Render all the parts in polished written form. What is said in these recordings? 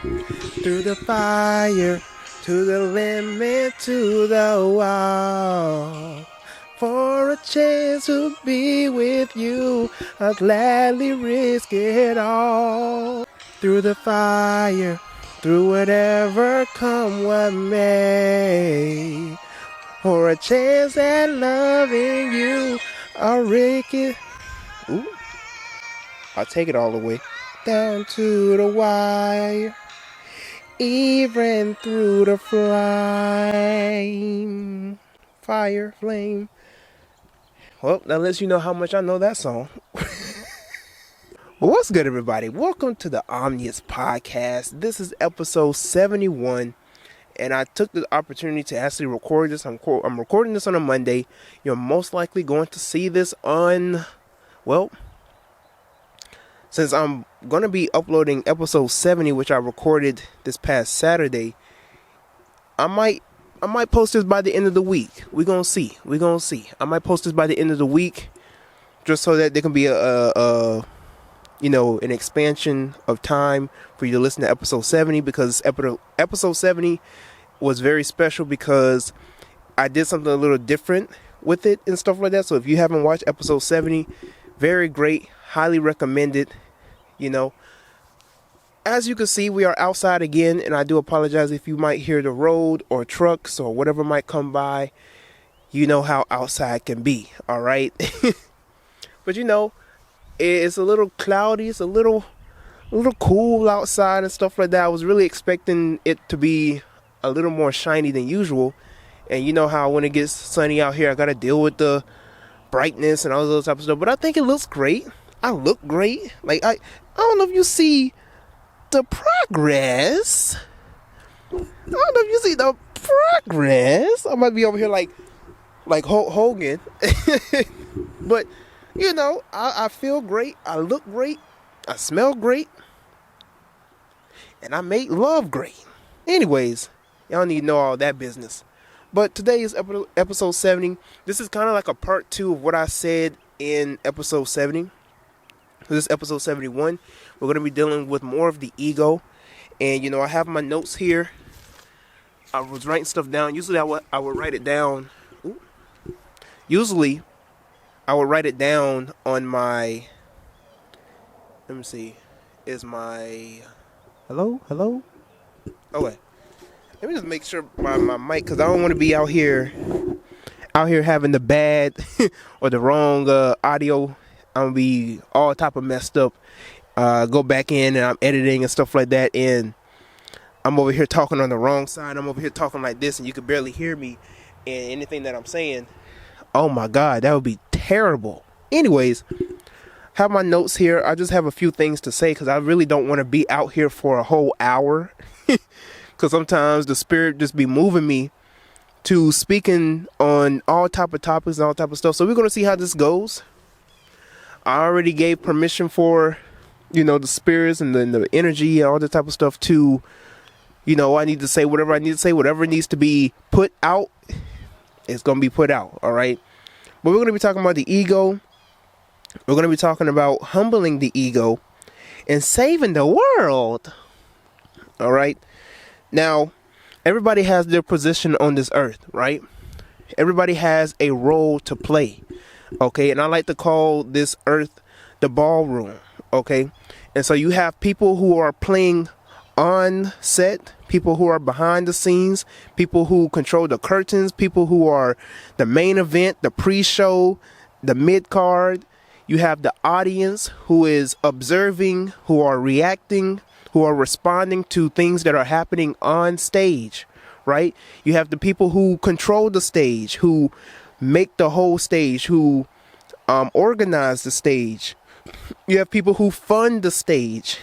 Through the fire, to the limit, to the wall. For a chance to be with you, I'll gladly risk it all. Through the fire, through whatever come what may. For a chance at loving you, I'll risk it. Ooh. I'll take it all the way down to the wire, even through the flame. Fire, flame. Well, that lets you know how much I know that song. Well, what's good, everybody? Welcome to the Omnist podcast. This is episode 71, and I took the opportunity to actually record this. I'm recording this on a Monday. You're most likely going to see this on, well, since I'm going to be uploading episode 70, which I recorded this past Saturday, I might post this by the end of the week. We're going to see. I might post this by the end of the week just so that there can be an expansion of time for you to listen to episode 70, because episode 70 was very special because I did something a little different with it and stuff like that. So if you haven't watched episode 70, very great, highly recommended. As you can see, we are outside again, and I do apologize if you might hear the road or trucks or whatever might come by. You know how outside can be, all right? But it's a little cloudy, it's a little cool outside and stuff like that. I was really expecting it to be a little more shiny than usual. And you know how when it gets sunny out here, I gotta deal with the brightness and all those type of stuff. But I think it looks great. I look great. Like I don't know if you see the progress. I might be over here like Hulk Hogan. But I feel great. I look great. I smell great. And I make love great. Anyways, y'all need to know all that business. But today is episode 70. This is kind of like a part 2 of what I said in episode 70. This is episode 71. We're going to be dealing with more of the ego. And, I have my notes here. I was writing stuff down. Usually I would write it down. Usually I would write it down on my, let me see, is my, hello? Okay. Let me just make sure my mic, because I don't want to be out here having the bad or the wrong audio. I'm going to be all type of messed up. Go back in and I'm editing and stuff like that, and I'm over here talking on the wrong side. I'm over here talking like this, and you can barely hear me and anything that I'm saying. Oh my God, that would be terrible. Anyways, have my notes here. I just have a few things to say because I really don't want to be out here for a whole hour. Because sometimes the spirit just be moving me to speaking on all type of topics and all type of stuff. So we're going to see how this goes. I already gave permission for, the spirits and the energy and all that type of stuff to, I need to say whatever I need to say. Whatever needs to be put out, it's going to be put out. All right. But we're going to be talking about the ego. We're going to be talking about humbling the ego and saving the world. All right. Now, everybody has their position on this earth, right? Everybody has a role to play. Okay, and I like to call this earth the ballroom, okay? And so you have people who are playing on set, people who are behind the scenes, people who control the curtains, people who are the main event, the pre-show, the mid-card. You have the audience who is observing, who are reacting, who are responding to things that are happening on stage, right? You have the people who control the stage, who make the whole stage, who organize the stage. You have people who fund the stage,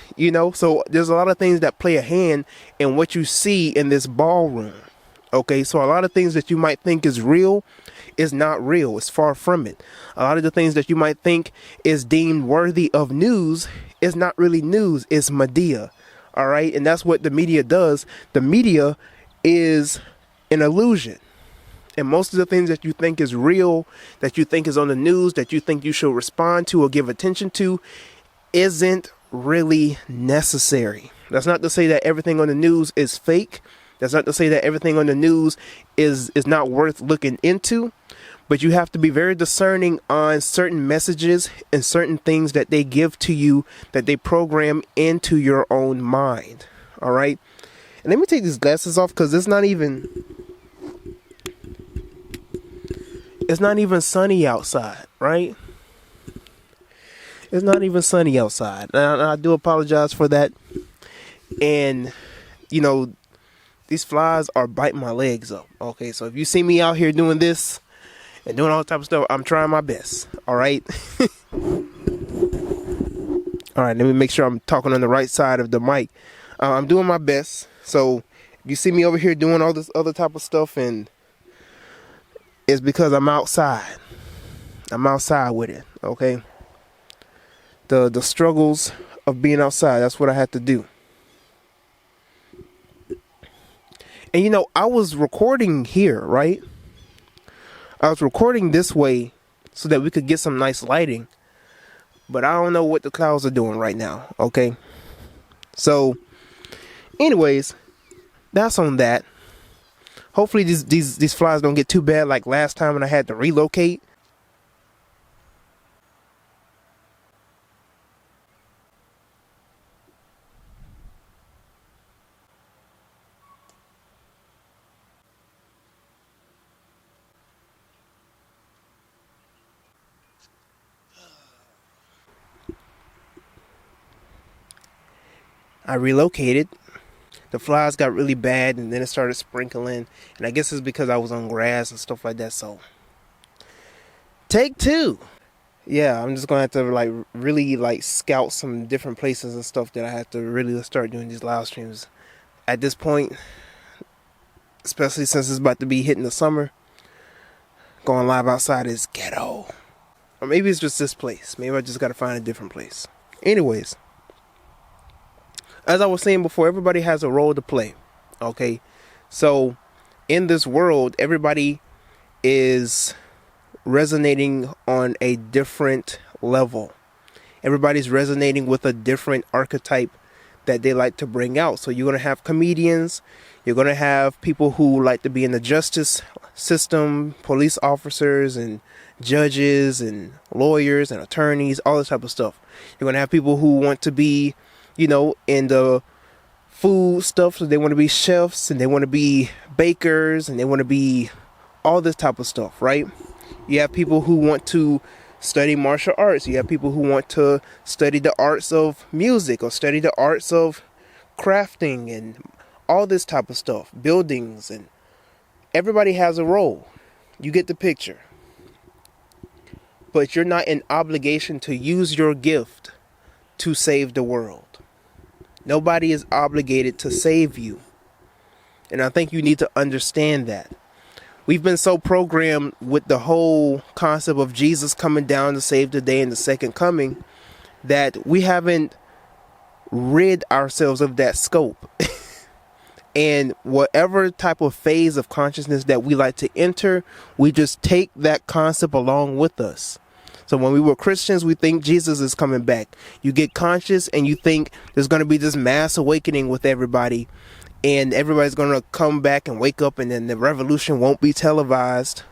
so there's a lot of things that play a hand in what you see in this ballroom. Okay, so a lot of things that you might think is real is not real. It's far from it. A lot of the things that you might think is deemed worthy of news is not really news. It's media. All right, and that's what the media does. The media is an illusion. And most of the things that you think is real, that you think is on the news, that you think you should respond to or give attention to, isn't really necessary. That's not to say that everything on the news is fake. That's not to say that everything on the news is not worth looking into. But you have to be very discerning on certain messages and certain things that they give to you, that they program into your own mind. All right. And let me take these glasses off because it's not even sunny outside, right? It's not even sunny outside. And I do apologize for that. And, you know, these flies are biting my legs up. Okay, so if you see me out here doing this and doing all type of stuff, I'm trying my best. All right. All right, let me make sure I'm talking on the right side of the mic. I'm doing my best. So if you see me over here doing all this other type of stuff, and it's because I'm outside. I'm outside with it. Okay. The struggles of being outside. That's what I had to do. And you know, I was recording here, right? I was recording this way so that we could get some nice lighting. But I don't know what the clouds are doing right now, okay? So, anyways, that's on that. Hopefully these flies don't get too bad like last time when I had to relocate. I relocated. The flies got really bad, and then it started sprinkling. And I guess it's because I was on grass and stuff like that. So, take two. Yeah, I'm just gonna have to like really like scout some different places and stuff that I have to really start doing these live streams. At this point, especially since it's about to be hitting the summer, going live outside is ghetto. Or maybe it's just this place. Maybe I just gotta find a different place. Anyways. As I was saying before, everybody has a role to play, okay? So, in this world, everybody is resonating on a different level. Everybody's resonating with a different archetype that they like to bring out. So, you're going to have comedians. You're going to have people who like to be in the justice system, police officers and judges and lawyers and attorneys, all this type of stuff. You're going to have people who want to be, you know, in the food stuff. So they want to be chefs and they want to be bakers and they want to be all this type of stuff, right? You have people who want to study martial arts. You have people who want to study the arts of music or study the arts of crafting and all this type of stuff, buildings, and everybody has a role. You get the picture. But you're not in obligation to use your gift to save the world. Nobody is obligated to save you. And I think you need to understand that. We've been so programmed with the whole concept of Jesus coming down to save the day and the second coming that we haven't rid ourselves of that scope. And whatever type of phase of consciousness that we like to enter, we just take that concept along with us. So when we were Christians, we think Jesus is coming back. You get conscious and you think there's going to be this mass awakening with everybody. And everybody's going to come back and wake up and then the revolution won't be televised.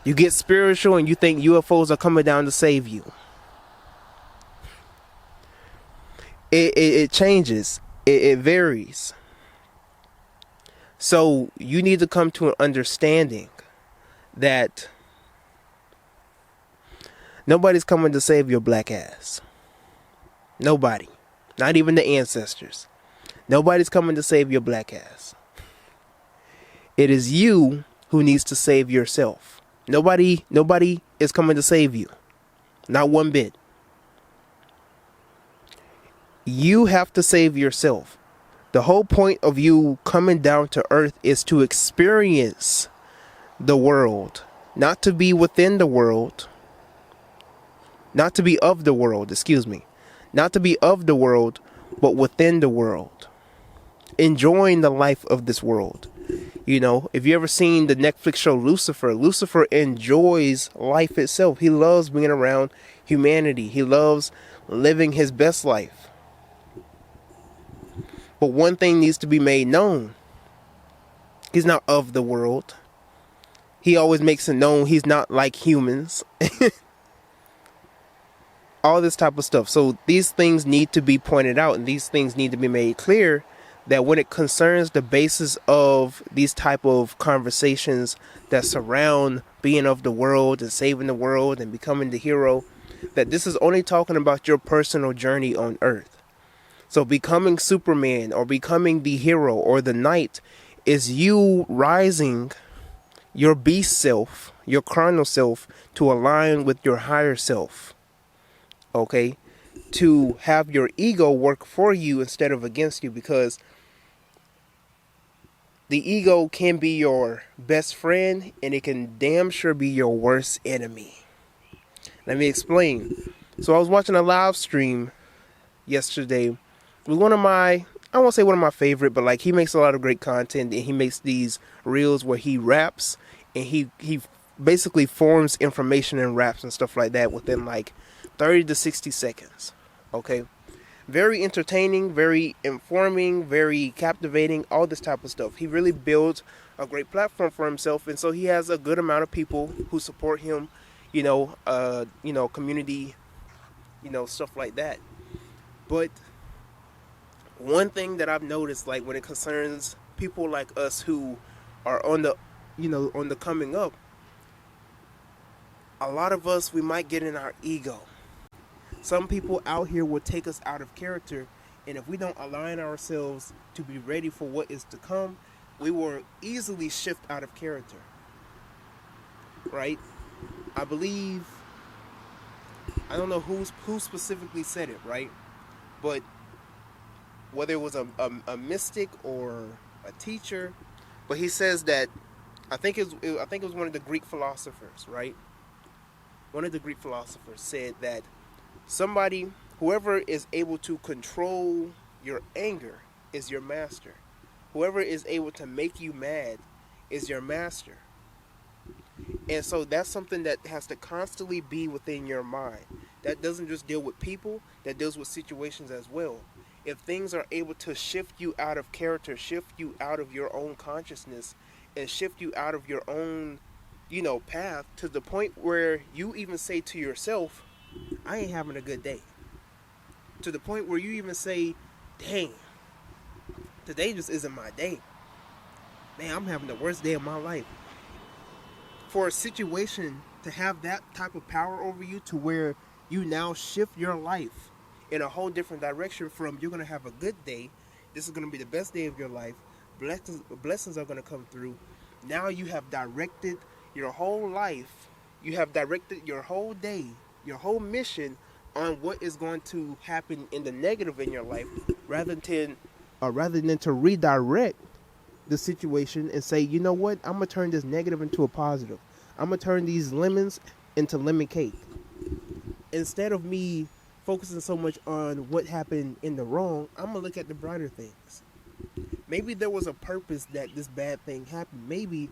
You get spiritual and you think UFOs are coming down to save you. It changes. It varies. So you need to come to an understanding that nobody's coming to save your black ass. Nobody. Not even the ancestors. Nobody's coming to save your black ass. It is you who needs to save yourself. Nobody is coming to save you. Not one bit. You have to save yourself. The whole point of you coming down to earth is to experience the world. Not to be within the world. Not to be of the world, excuse me. Not to be of the world, but within the world. Enjoying the life of this world. You know, if you ever seen the Netflix show Lucifer, Lucifer enjoys life itself. He loves being around humanity. He loves living his best life. But one thing needs to be made known. He's not of the world. He always makes it known he's not like humans. All this type of stuff. So these things need to be pointed out, and these things need to be made clear, that when it concerns the basis of these type of conversations that surround being of the world and saving the world and becoming the hero, that this is only talking about your personal journey on earth. So becoming Superman or becoming the hero or the knight is you rising your beast self, your carnal self, to align with your higher self. Okay, to have your ego work for you instead of against you, because the ego can be your best friend and it can damn sure be your worst enemy. Let me explain. So I was watching a live stream yesterday with one of my, I won't say one of my favorite, but like he makes a lot of great content, and he makes these reels where he raps and he basically forms information in raps and stuff like that within like 30 to 60 seconds. Okay. Very entertaining, very informing, very captivating, all this type of stuff. He really builds a great platform for himself, and so he has a good amount of people who support him, community, stuff like that. But one thing that I've noticed, like when it concerns people like us who are on the coming up, a lot of us, we might get in our ego. Some people out here will take us out of character, and if we don't align ourselves to be ready for what is to come, we will easily shift out of character. Right? I believe, I don't know who specifically said it, right? But whether it was a mystic or a teacher, but he says that I think it was one of the Greek philosophers, right? One of the Greek philosophers said that whoever is able to control your anger is your master. Whoever is able to make you mad is your master. And so that's something that has to constantly be within your mind. That doesn't just deal with people, that deals with situations as well. If things are able to shift you out of character, shift you out of your own consciousness, and shift you out of your own, path, to the point where you even say to yourself, I ain't having a good day. To the point where you even say, dang, today just isn't my day. Man, I'm having the worst day of my life. For a situation to have that type of power over you, to where you now shift your life in a whole different direction from you're going to have a good day, this is going to be the best day of your life, blessings are going to come through. Now you have directed your whole life, you have directed your whole day, your whole mission on what is going to happen in the negative in your life, rather than to redirect the situation and say, you know what, I'm going to turn this negative into a positive. I'm going to turn these lemons into lemon cake. Instead of me focusing so much on what happened in the wrong, I'm going to look at the brighter things. Maybe there was a purpose that this bad thing happened. Maybe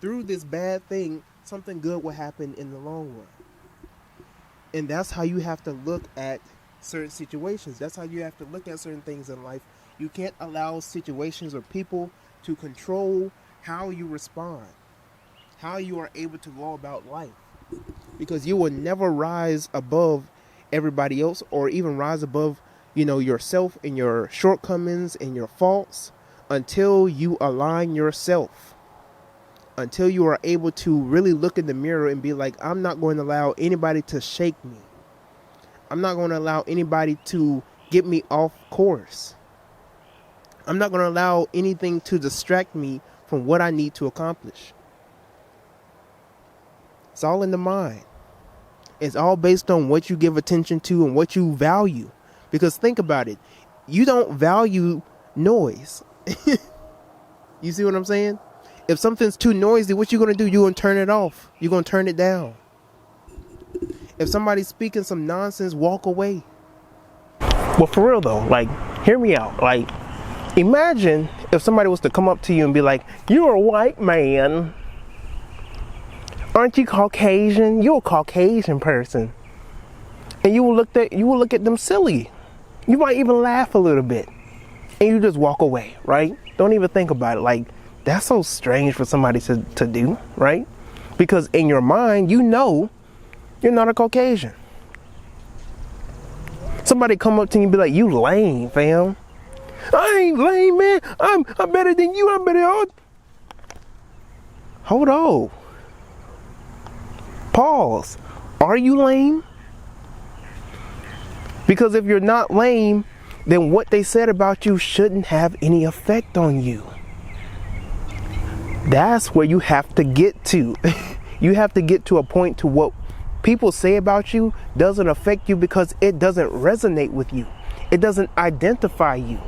through this bad thing, something good will happen in the long run. And that's how you have to look at certain situations. That's how you have to look at certain things in life. You can't allow situations or people to control how you respond, how you are able to go about life. Because you will never rise above everybody else, or even rise above, yourself and your shortcomings and your faults, until you align yourself. Until you are able to really look in the mirror and be like, I'm not going to allow anybody to shake me. I'm not going to allow anybody to get me off course. I'm not going to allow anything to distract me from what I need to accomplish. It's all in the mind. It's all based on what you give attention to and what you value. Because think about it. You don't value noise. You see what I'm saying? If something's too noisy, what you going to do? You're going to turn it off. You're going to turn it down. If somebody's speaking some nonsense, walk away. Well, for real though, like, hear me out. Like, imagine if somebody was to come up to you and be like, you're a white man. Aren't you Caucasian? You're a Caucasian person. And you will look at them silly. You might even laugh a little bit. and you just walk away, right? Don't even think about it. Like, that's so strange for somebody to do, right? Because in your mind, you know you're not a Caucasian. Somebody come up to you and be like, you lame, fam. I ain't lame, man. I'm better than you. I'm better than all. Hold on. Pause. Are you lame? Because if you're not lame, then what they said about you shouldn't have any effect on you. That's where you have to get to. You have to get to a point to what people say about you doesn't affect you because it doesn't resonate with you. It doesn't identify you.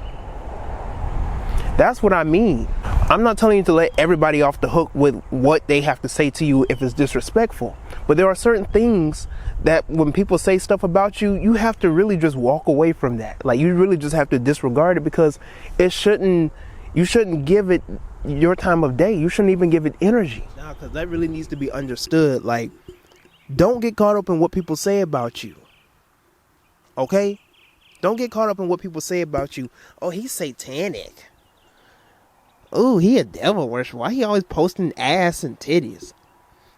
That's what I mean. I'm not telling you to let everybody off the hook with what they have to say to you if it's disrespectful. But there are certain things that when people say stuff about you, you have to really just walk away from that. Like, you really just have to disregard it because you shouldn't give it your time of day. You shouldn't even give it energy. Nah, because that really needs to be understood. Like, don't get caught up in what people say about you. Okay? Don't get caught up in what people say about you. Oh, he's satanic. Oh, he a devil worshiper. Why he always posting ass and titties?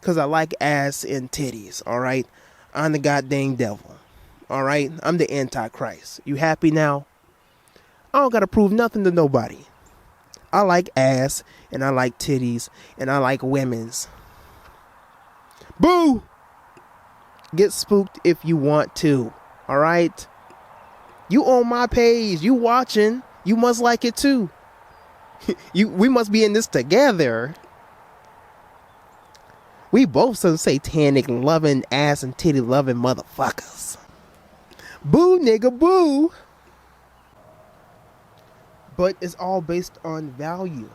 Because I like ass and titties, all right? I'm the goddamn devil, all right? I'm the Antichrist. You happy now? I don't got to prove nothing to nobody. I like ass, and I like titties, and I like women's. Boo! Get spooked if you want to, all right? You on my page. You watching. You must like it too. We must be in this together. We both some satanic loving ass and titty loving motherfuckers. Boo, nigga, boo. But it's all based on value.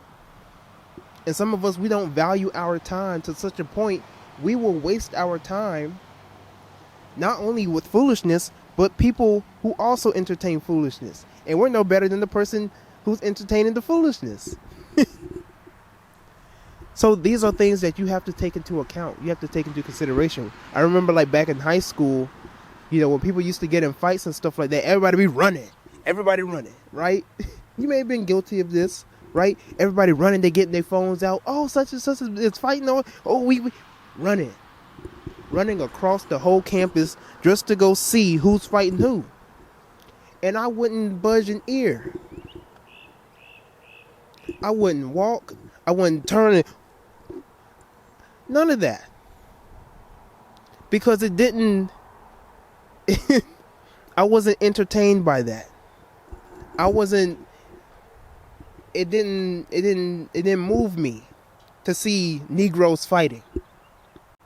And some of us, we don't value our time to such a point we will waste our time not only with foolishness, but people who also entertain foolishness. And we're no better than the person who's entertaining the foolishness. So these are things that you have to take into account. You have to take into consideration. I remember like back in high school, you know, when people used to get in fights and stuff like that, everybody be running. Everybody running, right? You may have been guilty of this, right? Everybody running, they getting their phones out. Oh, such and such is fighting. Oh, we running. Running across the whole campus just to go see who's fighting who. And I wouldn't budge an ear. I wouldn't walk. I wouldn't turn. None of that. Because it didn't. I wasn't entertained by that. I wasn't. It didn't move me to see Negroes fighting.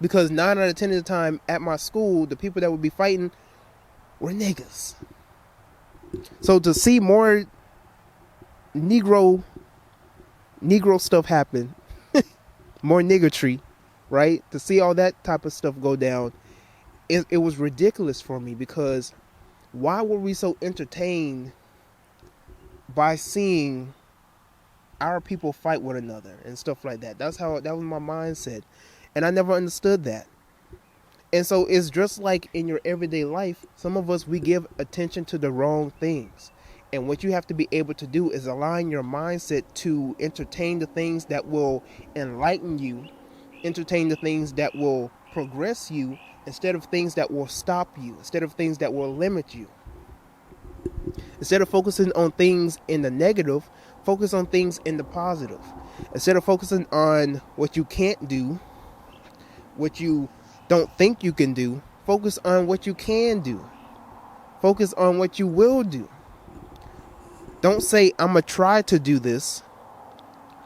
Because 9 out of 10 of the time at my school, the people that would be fighting were niggas. So to see more Negro stuff happen, more niggatry, right? To see all that type of stuff go down, it was ridiculous for me, because why were we so entertained by seeing our people fight one another and stuff like that? That was my mindset. And I never understood that. And so it's just like in your everyday life, some of us, we give attention to the wrong things. And what you have to be able to do is align your mindset to entertain the things that will enlighten you, entertain the things that will progress you, instead of things that will stop you, instead of things that will limit you. Instead of focusing on things in the negative, focus on things in the positive. Instead of focusing on what you can't do, what you don't think you can do, focus on what you can do. Focus on what you will do. Don't say, I'm going to try to do this.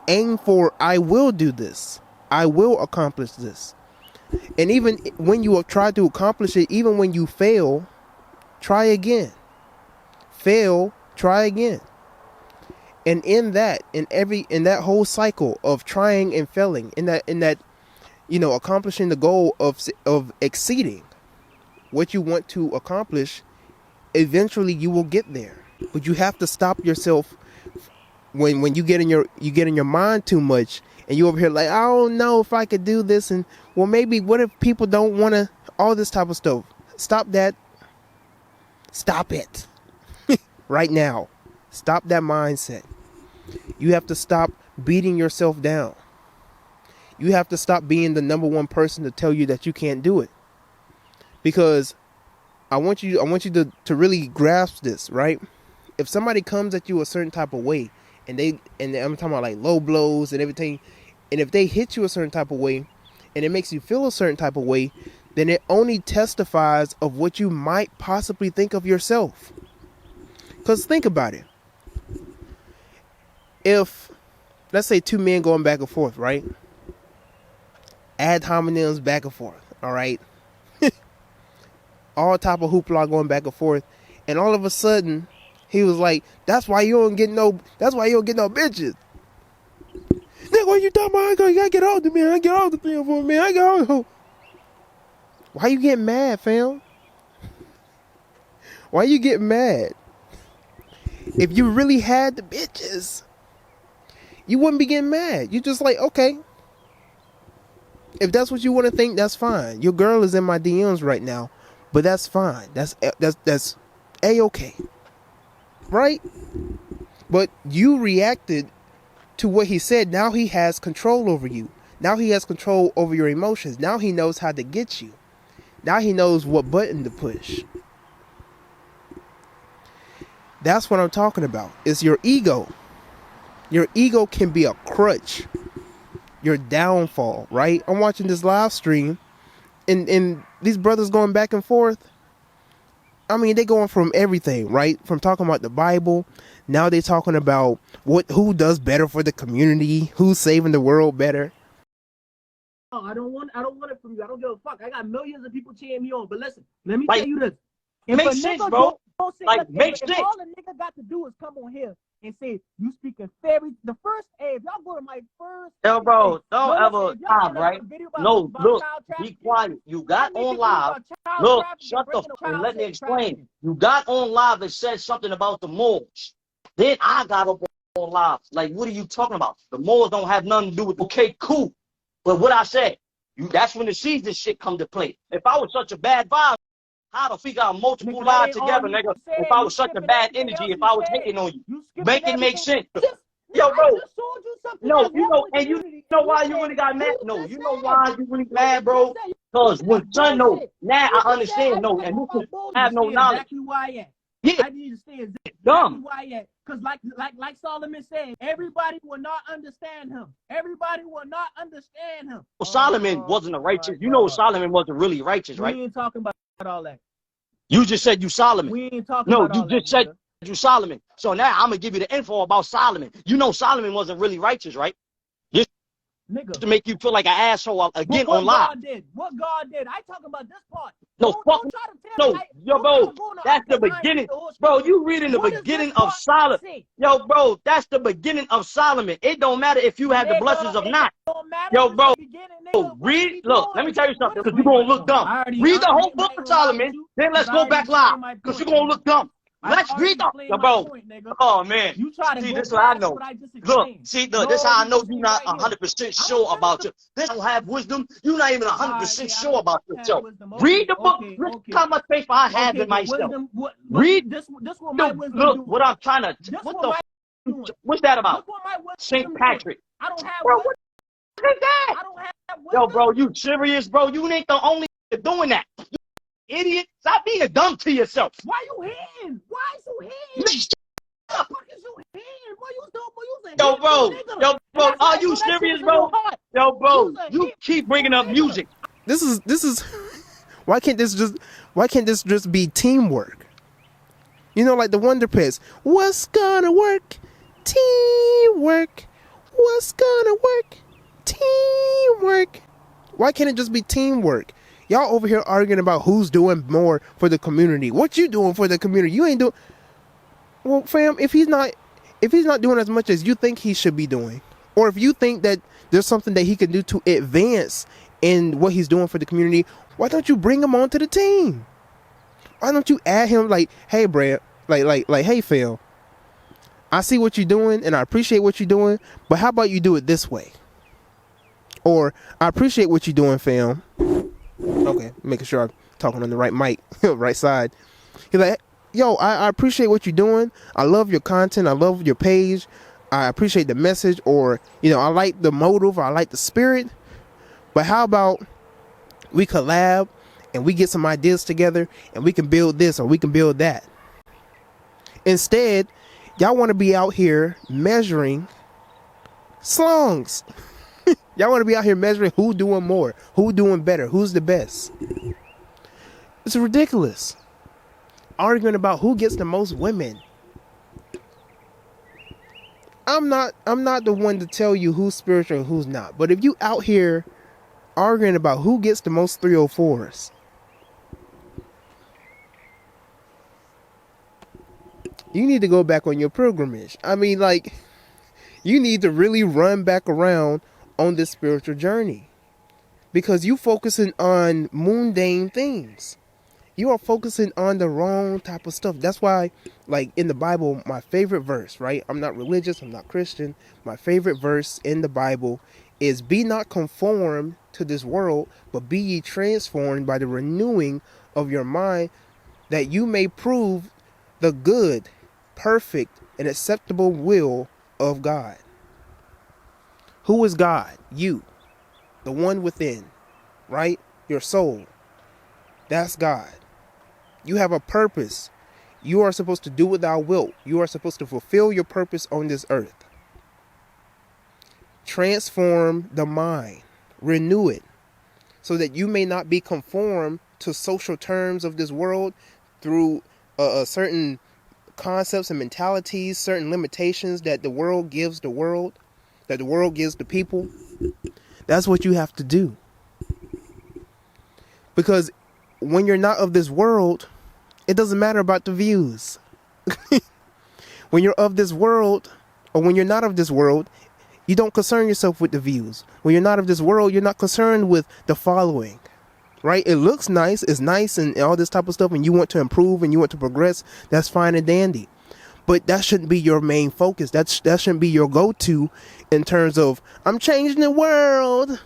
Aim for, I will do this. I will accomplish this. And even when you try to accomplish it, even when you fail, try again. Fail, try again. And in that whole cycle of trying and failing, in that accomplishing the goal of exceeding what you want to accomplish, eventually you will get there. But you have to stop yourself when you get in your mind too much, and you over here like, I don't know if I could do this, and well, maybe what if people don't want to, all this type of stuff. Stop that. Stop it. Right now. Stop that mindset. You have to stop beating yourself down. You have to stop being the number one person to tell you that you can't do it. Because I want you to really grasp this, right? If somebody comes at you a certain type of way, and I'm talking about like low blows and everything, and if they hit you a certain type of way, and it makes you feel a certain type of way, then it only testifies of what you might possibly think of yourself. Because think about it. If, let's say, two men going back and forth, right? Ad hominems back and forth, all right? All type of hoopla going back and forth. And all of a sudden, he was like, that's why you don't get no bitches. Nigga, what you talking about? You gotta get off the man. I get off the 3 or 4 man. I get off. Why you getting mad, fam? Why you getting mad? If you really had the bitches, you wouldn't be getting mad. You just like, okay. If that's what you want to think, that's fine. Your girl is in my DMs right now, but that's fine. That's A-okay. Right? But you reacted to what he said. Now he has control over you. Now he has control over your emotions. Now he knows how to get you. Now he knows what button to push. That's what I'm talking about. It's your ego. Your ego can be a crutch. Your downfall, right? I'm watching this live stream and these brothers going back and forth. I mean, they going from everything, right? From talking about the Bible. Now they talking about who does better for the community, who's saving the world better. Oh, I don't want it from you. I don't give a fuck. I got millions of people cheering me on. But listen, let me tell you this. It makes sense, bro. Makes sense. All a nigga got to do is come on here and say, you speaking fairy. The first, if y'all go to my first. Yo, bro, don't ever stop, right? No, look, be quiet. You got on live. Look, shut the fuck and let me explain. You got on live and said something about the Moors. Then I got up on live. Like, what are you talking about? The Moors don't have nothing to do with. Okay, cool. But what I said, that's when the season shit come to play. If I was such a bad vibe, how to figure out multiple lives together, nigga? If I was such a bad energy, if I was hating on you, make it make sense. Yo, bro. No, you know, and you know why you really got mad? No, you know why you really mad, bro? Because when son, no, now I understand, no, and you can have no knowledge. Yeah, I need to stay exactly dumb. Because like Solomon said, everybody will not understand him. Everybody will not understand him. Well, Solomon wasn't a righteous. You know, Solomon wasn't really righteous, right? We ain't talking about all that. You just said you Solomon. We ain't talking about all that. No, you just said you Solomon. So now I'm gonna give you the info about Solomon. You know Solomon wasn't really righteous, right? Just nigga, to make you feel like an asshole again on live. What God did? I talking about this part. No, fuck. No, yo, bro, that's the beginning. Bro, you reading the beginning of Solomon. Yo, bro, that's the beginning of Solomon. It don't matter if you have the blessings or not. Yo, bro, read. Look, let me tell you something, because you're gonna look dumb. Read the whole book of Solomon, then let's go back live, because you're gonna look dumb. Let's read the bro. Oh man, you try to see this is what I know. Look, see, look, this is how I know you're not 100% sure about you. This don't have wisdom. You're not even 100% sure about yourself. Read the book. Look how much faith I have in myself. Read this. Look, what I'm trying to. What the? What's that about? St. Patrick. I don't have. Bro, what is that? I don't have. Yo, bro, you serious, bro? You ain't the only doing that. Idiot, stop being dumb to yourself. Why you hating? Why you hating? What the fuck is you hating? Boy, you dumb, boy, you yo, bro, are you serious, bro? Yo, bro, you keep bringing up music. This is why can't this just be teamwork? You know, like the Wonder Pets. What's gonna work? Teamwork. What's gonna work? Teamwork. Why can't it just be teamwork? Y'all over here arguing about who's doing more for the community. What you doing for the community? You ain't doing. Well, fam, if he's not doing as much as you think he should be doing, or if you think that there's something that he can do to advance in what he's doing for the community, why don't you bring him onto the team? Why don't you add him like, hey, Brad, like, hey, Phil, I see what you're doing and I appreciate what you're doing, but how about you do it this way? Or I appreciate what you're doing, fam. Okay, making sure I'm talking on the right mic, right side. He's like, yo, I appreciate what you're doing. I love your content. I love your page. I appreciate the message, or, I like the motive, or I like the spirit. But how about we collab and we get some ideas together and we can build this or we can build that. Instead, y'all want to be out here measuring slongs. Y'all want to be out here measuring who doing more, who doing better, who's the best. It's ridiculous. Arguing about who gets the most women. I'm not the one to tell you who's spiritual and who's not. But if you out here arguing about who gets the most 304s, you need to go back on your pilgrimage. I mean, like, you need to really run back around on this spiritual journey, because you focusing on mundane things. You are focusing on the wrong type of stuff. That's why, like, in the Bible, my favorite verse, right? I'm not religious, I'm not Christian. My favorite verse in the Bible is, be not conformed to this world, but be ye transformed by the renewing of your mind, that you may prove the good, perfect, and acceptable will of God. Who is God? You. The one within, right? Your soul. That's God. You have a purpose. You are supposed to do what thou wilt. You are supposed to fulfill your purpose on this earth. Transform the mind. Renew it, so that you may not be conformed to social terms of this world through certain concepts and mentalities, certain limitations that the world gives the world, that the world gives the people. That's what you have to do. Because when you're not of this world, it doesn't matter about the views. When you're of this world, or when you're not of this world, you don't concern yourself with the views. When you're not of this world, you're not concerned with the following, right? It looks nice, it's nice, and all this type of stuff, and you want to improve and you want to progress. That's fine and dandy. But that shouldn't be your main focus. That shouldn't be your go-to in terms of, I'm changing the world.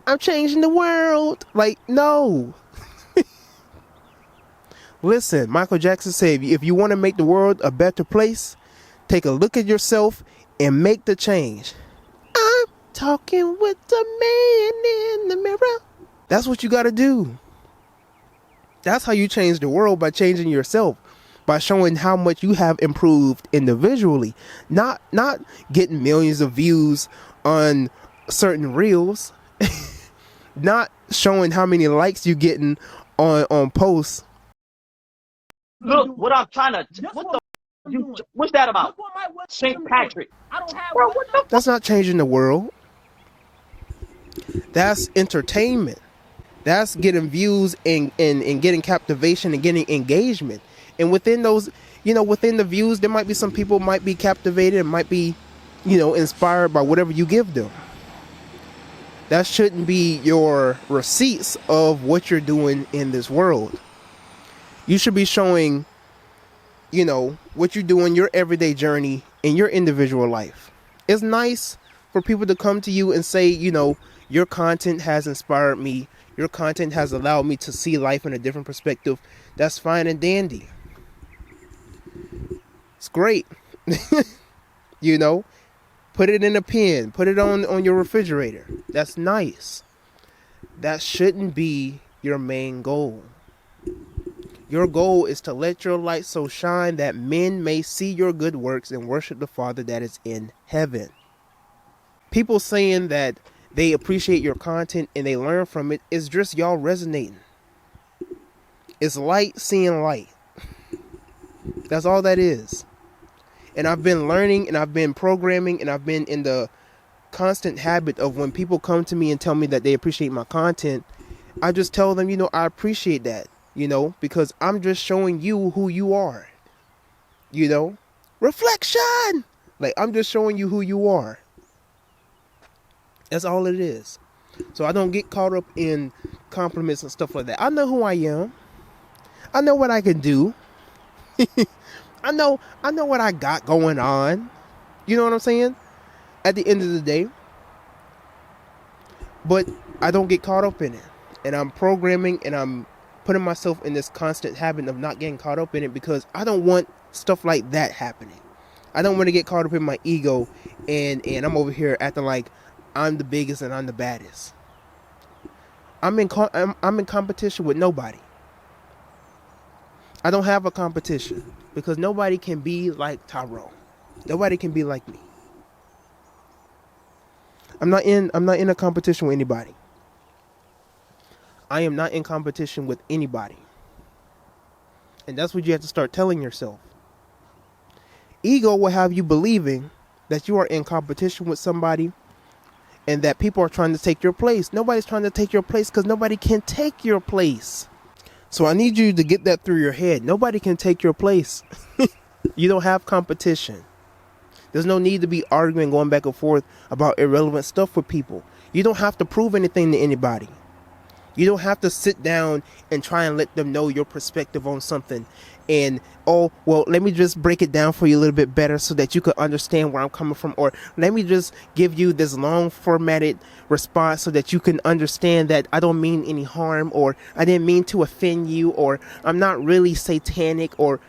I'm changing the world. Like, no. Listen, Michael Jackson said, if you want to make the world a better place, take a look at yourself and make the change. I'm talking with the man in the mirror. That's what you got to do. That's how you change the world, by changing yourself, by showing how much you have improved individually, not getting millions of views on certain reels, not showing how many likes you getting on posts. Look, what I'm trying to, what's that about? St. Patrick. Bro, what the? That's not changing the world. That's entertainment. That's getting views and getting captivation and getting engagement. And within those, within the views, there might be some people might be captivated and might be, inspired by whatever you give them. That shouldn't be your receipts of what you're doing in this world. You should be showing, what you do in your everyday journey in your individual life. It's nice for people to come to you and say, your content has inspired me. Your content has allowed me to see life in a different perspective. That's fine and dandy. It's great. Put it in a pen. Put it on your refrigerator. That's nice. That shouldn't be your main goal. Your goal is to let your light so shine that men may see your good works and worship the Father that is in heaven. People saying that they appreciate your content and they learn from it is just y'all resonating. It's light seeing light. That's all that is. And I've been learning and I've been programming and I've been in the constant habit of, when people come to me and tell me that they appreciate my content, I just tell them, I appreciate that, because I'm just showing you who you are, reflection. Like, I'm just showing you who you are. That's all it is. So I don't get caught up in compliments and stuff like that. I know who I am. I know what I can do. I know what I got going on. You know what I'm saying? At the end of the day. But I don't get caught up in it. And I'm programming and I'm putting myself in this constant habit of not getting caught up in it because I don't want stuff like that happening. I don't want to get caught up in my ego and I'm over here acting like I'm the biggest and I'm the baddest. I'm in competition with nobody. I don't have a competition because nobody can be like Tyrone. Nobody can be like me. I'm not in a competition with anybody. I am not in competition with anybody. And that's what you have to start telling yourself. Ego will have you believing that you are in competition with somebody and that people are trying to take your place. Nobody's trying to take your place because nobody can take your place. So I need you to get that through your head. Nobody can take your place. You don't have competition. There's no need to be arguing, going back and forth about irrelevant stuff with people. You don't have to prove anything to anybody. You don't have to sit down and try and let them know your perspective on something. And, oh, well, let me just break it down for you a little bit better so that you could understand where I'm coming from. Or let me just give you this long formatted response so that you can understand that I don't mean any harm, or I didn't mean to offend you, or I'm not really satanic, or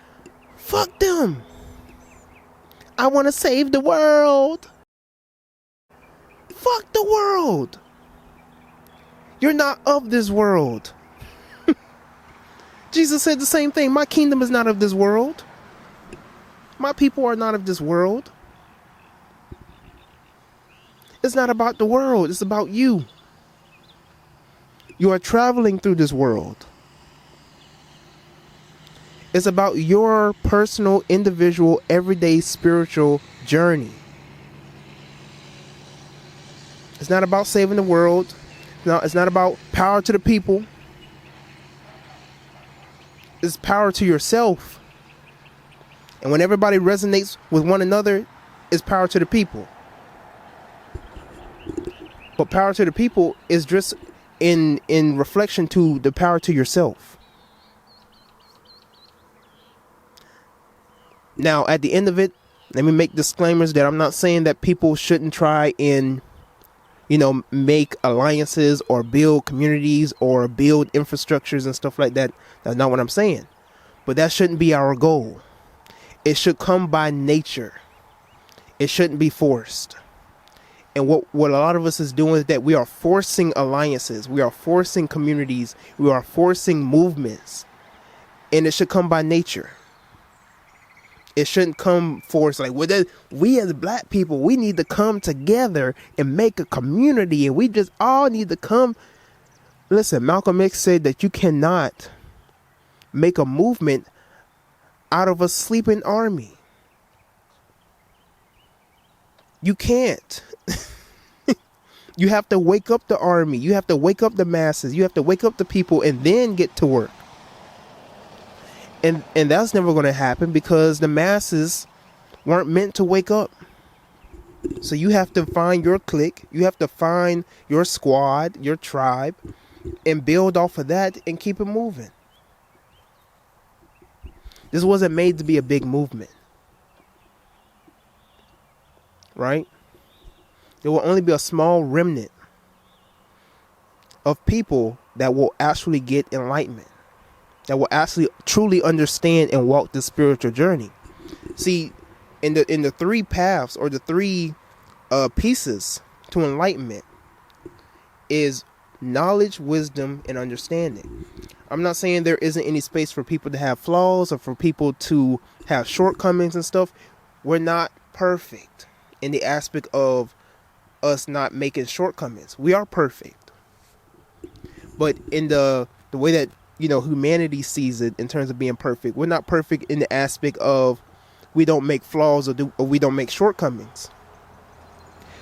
fuck them. I want to save the world. Fuck the world. You're not of this world. Jesus said the same thing. My kingdom is not of this world. My people are not of this world. It's not about the world. It's about you. You are traveling through this world. It's about your personal, individual, everyday spiritual journey. It's not about saving the world. No, it's not about power to the people. It's power to yourself. And when everybody resonates with one another, it's power to the people. But power to the people is just in reflection to the power to yourself. Now, at the end of it, let me make disclaimers that I'm not saying that people shouldn't try and, make alliances or build communities or build infrastructures and stuff like that. That's not what I'm saying. But that shouldn't be our goal. It should come by nature. It shouldn't be forced. And what a lot of us is doing is that we are forcing alliances. We are forcing communities. We are forcing movements. And it should come by nature. It shouldn't come forced like, we as black people, we need to come together and make a community, and we just all need to come. Listen, Malcolm X said that you cannot make a movement out of a sleeping army. You can't. You have to wake up the army. You have to wake up the masses. You have to wake up the people and then get to work. And that's never going to happen because the masses weren't meant to wake up. So you have to find your clique. You have to find your squad, your tribe, and build off of that and keep it moving. This wasn't made to be a big movement. Right? There will only be a small remnant of people that will actually get enlightenment, that will actually truly understand and walk the spiritual journey. See, in the three paths or the three pieces to enlightenment is knowledge, wisdom, and understanding. I'm not saying there isn't any space for people to have flaws or for people to have shortcomings and stuff. We're not perfect in the aspect of us not making shortcomings. We are perfect. But in the way that humanity sees it in terms of being perfect, we're not perfect in the aspect of we don't make flaws or we don't make shortcomings.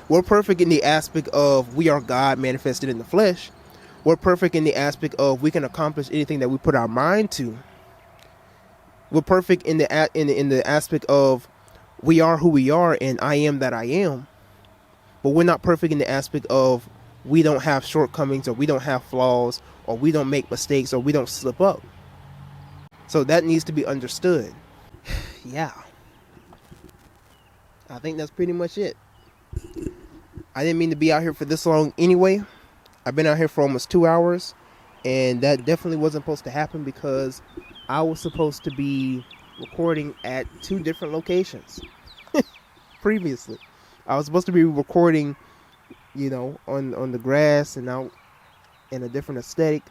We're perfect in the aspect of we are God manifested in the flesh. We're perfect in the aspect of we can accomplish anything that we put our mind to. We're perfect in the aspect of we are who we are and I am that I am. But we're not perfect in the aspect of we don't have shortcomings or we don't have flaws or we don't make mistakes or we don't slip up. So that needs to be understood. Yeah. I think that's pretty much it. I didn't mean to be out here for this long anyway. I've been out here for almost 2 hours. And that definitely wasn't supposed to happen because I was supposed to be recording at 2 different locations previously. I was supposed to be recording, on the grass and out in a different aesthetic.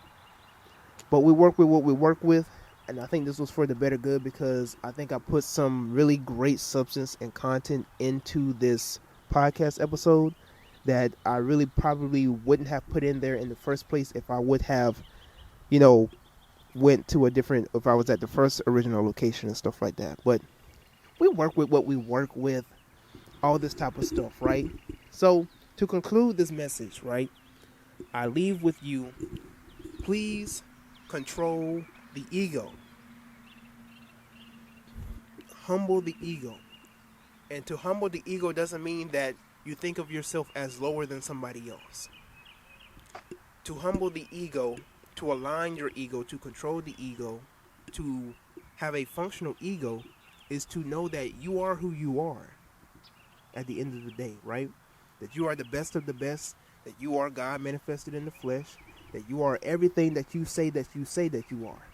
But we work with what we work with, and I think this was for the better good because I think I put some really great substance and content into this podcast episode that I really probably wouldn't have put in there in the first place if I would have, went to if I was at the first original location and stuff like that. But we work with what we work with, all this type of stuff, right? So to conclude this message, right, I leave with you, please control the ego. Humble the ego. And to humble the ego doesn't mean that you think of yourself as lower than somebody else. To humble the ego, to align your ego, to control the ego, to have a functional ego, is to know that you are who you are at the end of the day, right? That you are the best of the best, that you are God manifested in the flesh, that you are everything that you say that you say that you are.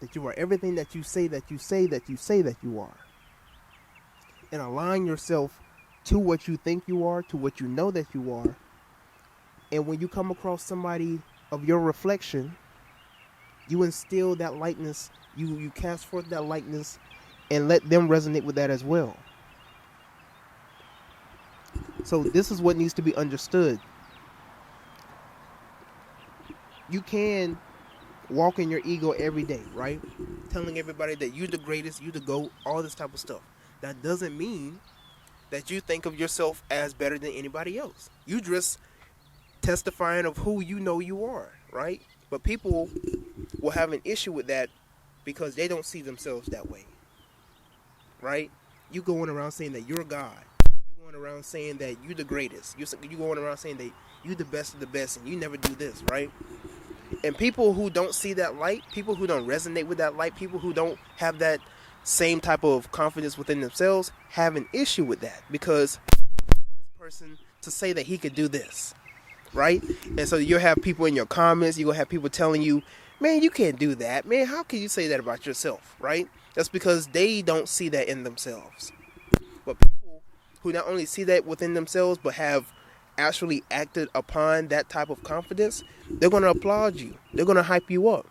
That you are everything that you say that you say that you say that you are. And align yourself to what you think you are, to what you know that you are. And when you come across somebody of your reflection, you instill that likeness, you cast forth that likeness and let them resonate with that as well. So this is what needs to be understood. You can walk in your ego every day, right? Telling everybody that you're the greatest, you the GOAT, all this type of stuff. That doesn't mean that you think of yourself as better than anybody else. You just testifying of who you know you are, right? But people will have an issue with that because they don't see themselves that way, right? You going around saying that you're God. You're going around saying that you're the greatest. You going around saying that you're the best of the best and you never do this, right? And people who don't see that light, people who don't resonate with that light, people who don't have that same type of confidence within themselves have an issue with that because this person to say that he could do this, right? And so you'll have people in your comments, you'll have people telling you, man, you can't do that, man, how can you say that about yourself, right? That's because they don't see that in themselves. But people who not only see that within themselves but have actually acted upon that type of confidence, they're going to applaud you, they're going to hype you up.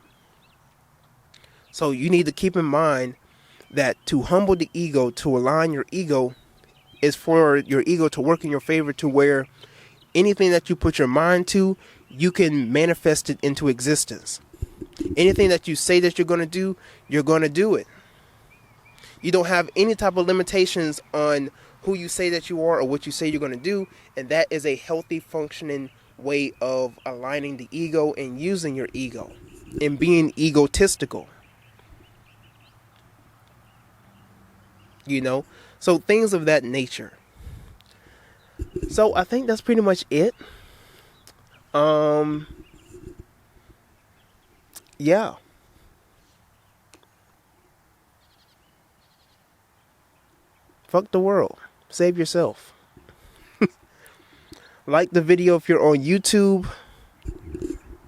So you need to keep in mind that to humble the ego, to align your ego, is for your ego to work in your favor to where anything that you put your mind to, you can manifest it into existence. Anything that you say that you're going to do, you're going to do it. You don't have any type of limitations on who you say that you are or what you say you're going to do, and that is a healthy, functioning way of aligning the ego and using your ego and being egotistical. So things of that nature. So I think that's pretty much it. Yeah. Fuck the world. Save yourself. Like the video if you're on YouTube.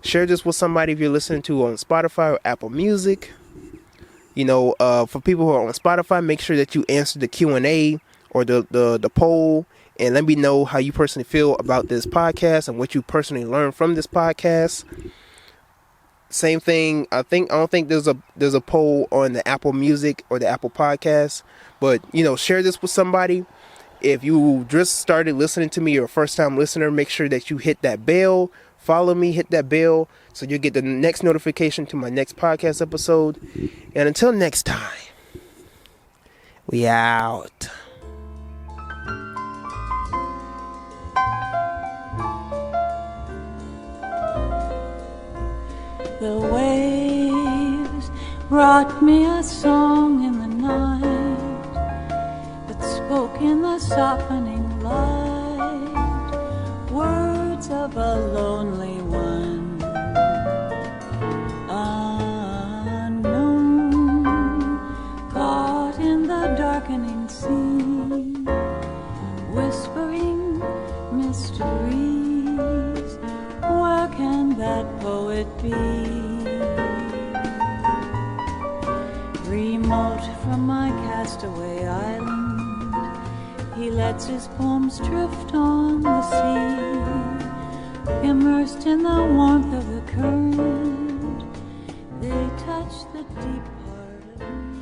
Share this with somebody if you're listening to on Spotify or Apple Music. For people who are on Spotify, make sure that you answer the Q&A or the poll and let me know how you personally feel about this podcast and what you personally learned from this podcast. Same thing. I don't think there's a poll on the Apple Music or the Apple Podcast, but share this with somebody. If you just started listening to me, you're a first time listener, make sure that you hit that bell. Follow me, hit that bell, so you'll get the next notification to my next podcast episode. And until next time, we out. The waves brought me a song in the night that spoke in the softening light, words of a lonely one, unknown, caught in the darkening sea, whispering mysteries. Where can that that poet be? Remote from my castaway island, he lets his poems drift on the sea. Immersed in the warmth of the current, they touch the deep part of me.